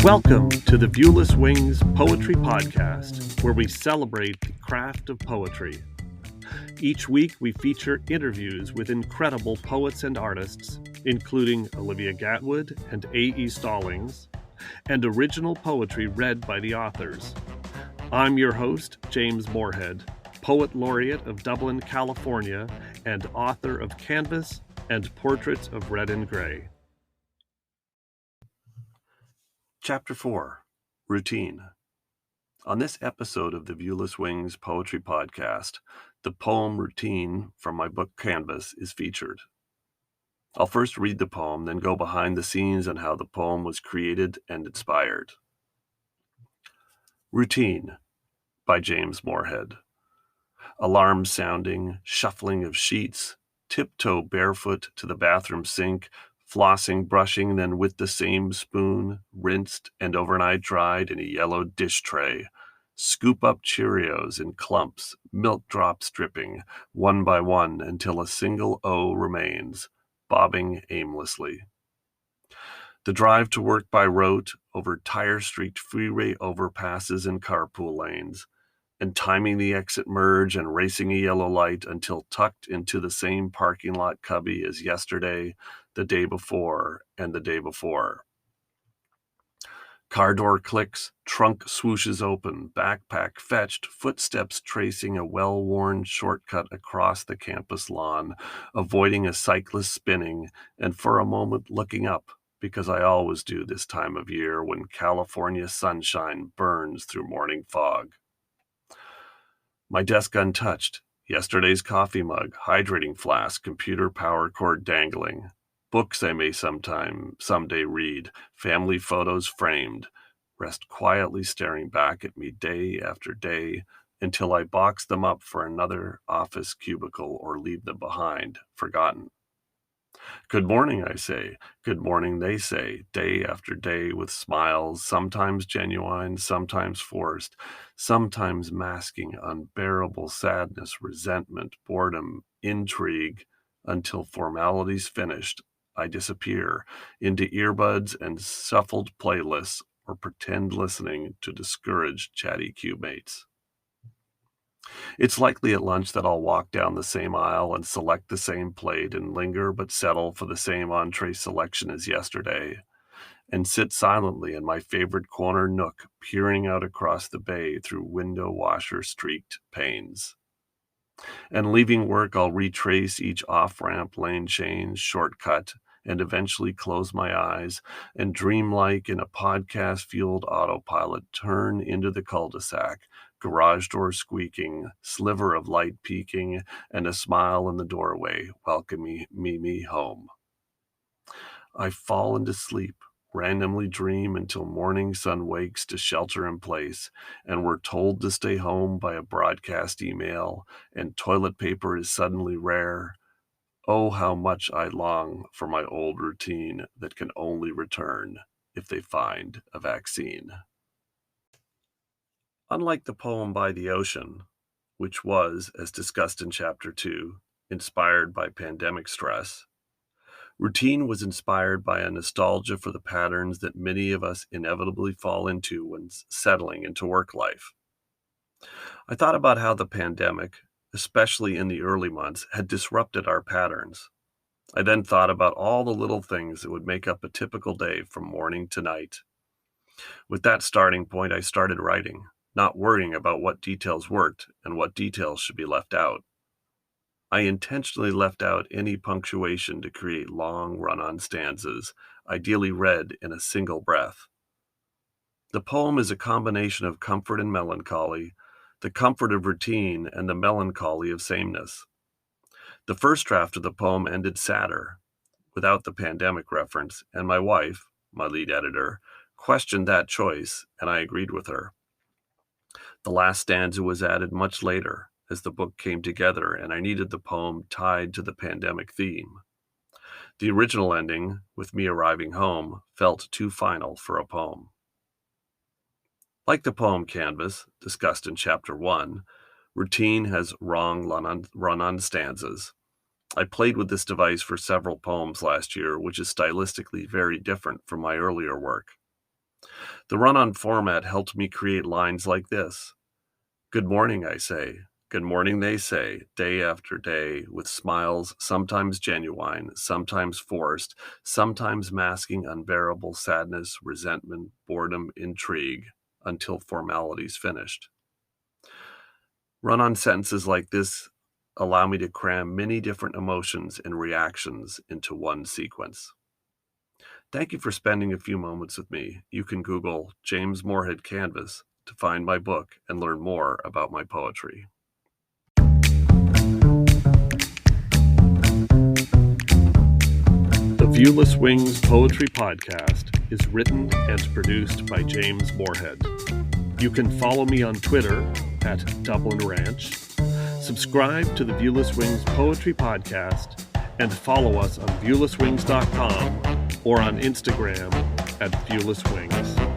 Welcome to the Viewless Wings Poetry Podcast, where we celebrate the craft of poetry. Each week, we feature interviews with incredible poets and artists, including Olivia Gatwood and A.E. Stallings, and original poetry read by the authors. I'm your host, James Morehead, Poet Laureate of Dublin, California, and author of Canvas and Portraits of Red and Gray. Chapter 4, Routine. On this episode of the Viewless Wings Poetry Podcast, the poem Routine from my book Canvas is featured. I'll first read the poem, then go behind the scenes on how the poem was created and inspired. Routine by James Morehead. Alarm sounding, shuffling of sheets, tiptoe barefoot to the bathroom sink, flossing, brushing, then with the same spoon, rinsed and overnight dried in a yellow dish tray. Scoop up Cheerios in clumps, milk drops dripping, one by one until a single O remains, bobbing aimlessly. The drive to work by rote over tire-streaked freeway overpasses and carpool lanes, and timing the exit merge and racing a yellow light until tucked into the same parking lot cubby as yesterday, the day before, and the day before. Car door clicks, trunk swooshes open, backpack fetched, footsteps tracing a well-worn shortcut across the campus lawn, avoiding a cyclist spinning, and for a moment looking up, because I always do this time of year when California sunshine burns through morning fog. My desk untouched, yesterday's coffee mug, hydrating flask, computer power cord dangling, books I may someday read, family photos framed, rest quietly staring back at me day after day until I box them up for another office cubicle or leave them behind, forgotten. Good morning, I say. Good morning, they say, day after day with smiles, sometimes genuine, sometimes forced, sometimes masking unbearable sadness, resentment, boredom, intrigue, until formalities finished, I disappear into earbuds and shuffled playlists or pretend listening to discouraged chatty cubemates. It's likely at lunch that I'll walk down the same aisle and select the same plate and linger but settle for the same entree selection as yesterday, and sit silently in my favorite corner nook, peering out across the bay through window washer-streaked panes. And leaving work, I'll retrace each off-ramp, lane change, shortcut, and eventually close my eyes and dreamlike in a podcast-fueled autopilot turn into the cul-de-sac, garage door squeaking, sliver of light peeking, and a smile in the doorway welcoming me home. I fall into sleep, randomly dream until morning sun wakes to shelter in place, and we're told to stay home by a broadcast email, and toilet paper is suddenly rare. Oh, how much I long for my old routine that can only return if they find a vaccine. Unlike the poem By the Ocean, which was, as discussed in Chapter 2, inspired by pandemic stress, Routine was inspired by a nostalgia for the patterns that many of us inevitably fall into when settling into work life. I thought about how the pandemic, especially in the early months, had disrupted our patterns. I then thought about all the little things that would make up a typical day from morning to night. With that starting point, I started writing, not worrying about what details worked and what details should be left out. I intentionally left out any punctuation to create long run-on stanzas, ideally read in a single breath. The poem is a combination of comfort and melancholy, the comfort of routine and the melancholy of sameness. The first draft of the poem ended sadder, without the pandemic reference, and my wife, my lead editor, questioned that choice, and I agreed with her. The last stanza was added much later, as the book came together, and I needed the poem tied to the pandemic theme. The original ending, with me arriving home, felt too final for a poem. Like the poem Canvas, discussed in Chapter 1, Routine has wrong run-on stanzas. I played with this device for several poems last year, which is stylistically very different from my earlier work. The run-on format helped me create lines like this. Good morning, I say. Good morning, they say, day after day, with smiles sometimes genuine, sometimes forced, sometimes masking unbearable sadness, resentment, boredom, intrigue, until formality's finished. Run-on sentences like this allow me to cram many different emotions and reactions into one sequence. Thank you for spending a few moments with me. You can Google James Morehead Canvas to find my book and learn more about my poetry. The Viewless Wings Poetry Podcast is written and produced by James Morehead. You can follow me on Twitter at Dublin Ranch, subscribe to the Viewless Wings Poetry Podcast, and follow us on viewlesswings.com or on Instagram at viewlesswings.